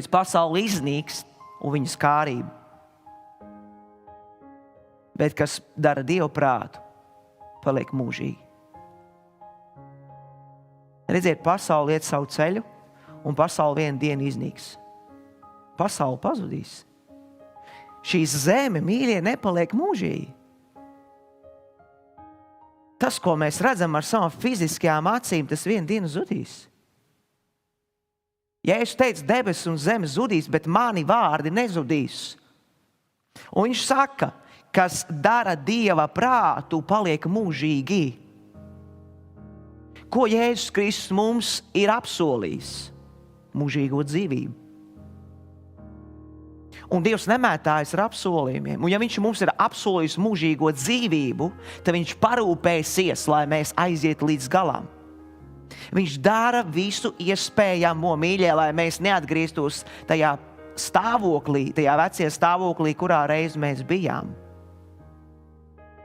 Pasaule iznīks un viņas kārība. Bet kas dara Dievu prātu, paliek mūžīgi. Redziet, pasaule iet savu ceļu, un pasaule vienu dienu iznīks. Pasaule pazudīs. Šī zeme, mīļie, nepaliek mūžīgi. Tas, ko mēs redzam ar savām fiziskajām acīm, tas vienu dienu zudīs. Jēzus teica, debesis un zeme zudīs, bet mani vārdi nezudīs. Un viņš saka, kas dara Dieva prātu, paliek mūžīgi. Ko Jēzus Kristus mums ir apsolījis? Mūžīgo dzīvību. Un Dievs nemētājas ar apsolījumiem. Un ja viņš mums ir apsolījis mūžīgo dzīvību, tad viņš parūpēsies, lai mēs aizietu līdz galam. Viņš dara visu iespējamo, mīļie, lai mēs neatgrieztos tajā stāvoklī, tajā vecie stāvoklī, kurā reiz mēs bijām.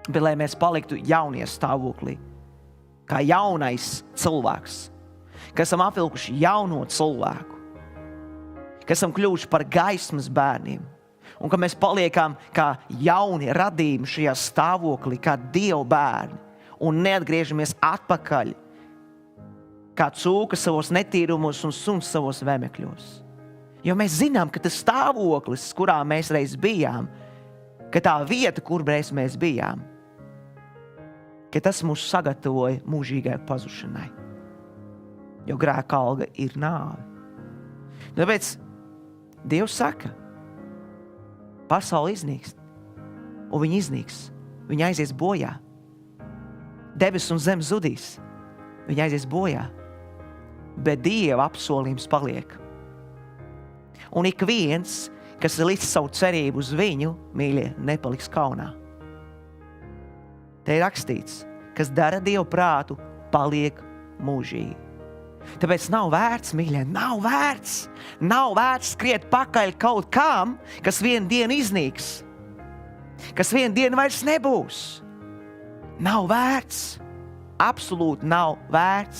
Bet lai mēs paliktu jaunie stāvoklī, kā jaunais cilvēks, kas esam apvilkuši jauno cilvēku, kas esam kļuvuši par gaismas bērniem, un ka mēs paliekam kā jauni radījumi šajā stāvoklī, kā Dieva bērni, un neatgriežamies atpakaļ, kā cūka savos netīrumos un suns savos vēmekļos. Jo mēs zinām, ka tas stāvoklis, kurā mēs reiz bijām, ka tā vieta, kur reiz mēs bijām, ka tas mūs sagatavoja mūžīgai pazušanai. Jo grēka alga ir nāve. Tāpēc Dievs saka, pasaule iznīkst, un viņa iznīks, viņa aizies bojā. Debesis un zeme zudīs, viņa aizies bojā. Bet Dieva apsolījums paliek. Un ik viens, kas ir licis savu cerību uz viņu, mīļie, nepaliks kaunā. Te ir rakstīts, kas dara Dievu prātu, paliek mūžīgi. Tāpēc nav vērts, mīļie, nav vērts skriet pakaļ kaut kam, kas vienu dienu iznīks, kas vienu dienu vairs nebūs. Nav vērts, absolūti nav vērts.